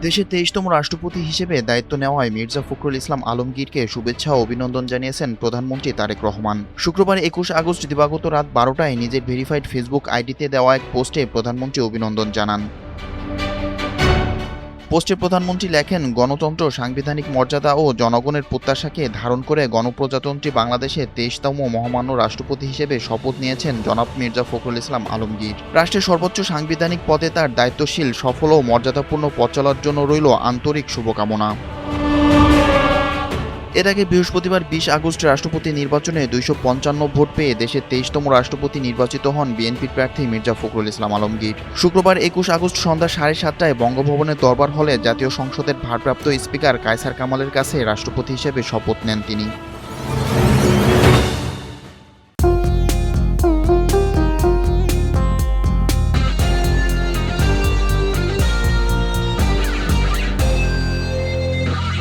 দেশের ২৩তম রাষ্ট্রপতি হিসেবে দায়িত্ব নেওয়ায় মির্জা ফখরুল ইসলাম আলমগীরকে শুভেচ্ছা ও অভিনন্দন জানিয়েছেন প্রধানমন্ত্রী তারেক রহমান। শুক্রবার ২১ আগস্ট দিবাগত রাত ১২টায় নিজের ভেরিফাইড ফেসবুক আইডিতে দেওয়া এক পোস্টে প্রধানমন্ত্রী অভিনন্দন জানান। পোস্টে প্রধানমন্ত্রী লেখেন, গণতন্ত্র, সাংবিধানিক মর্যাদা ও জনগণের প্রত্যাশাকে ধারণ করে গণপ্রজাতন্ত্রী বাংলাদেশের ২৩তম মহামান্য রাষ্ট্রপতি হিসেবে শপথ নিয়েছেন জনাব মির্জা ফখরুল ইসলাম আলমগীর। রাষ্ট্রের সর্বোচ্চ সাংবিধানিক পদে তার দায়িত্বশীল, সফল ও মর্যাদাপূর্ণ পথ চলার জন্য রইল আন্তরিক শুভকামনা। এর আগে বৃহস্পতিবার ২০ আগস্ট রাষ্ট্রপতি নির্বাচনে ২৫৫ ভোট পেয়ে দেশের ২৩তম রাষ্ট্রপতি নির্বাচিত হন বিএনপির প্রার্থী মির্জা ফখরুল ইসলাম আলমগীর। শুক্রবার ২১ আগস্ট সন্ধ্যা ৭:৩০টায় বঙ্গভবনের দরবার হলে জাতীয় সংসদের ভারপ্রাপ্ত স্পিকার কায়সার কামালের কাছে রাষ্ট্রপতি হিসেবে শপথ নেন তিনি।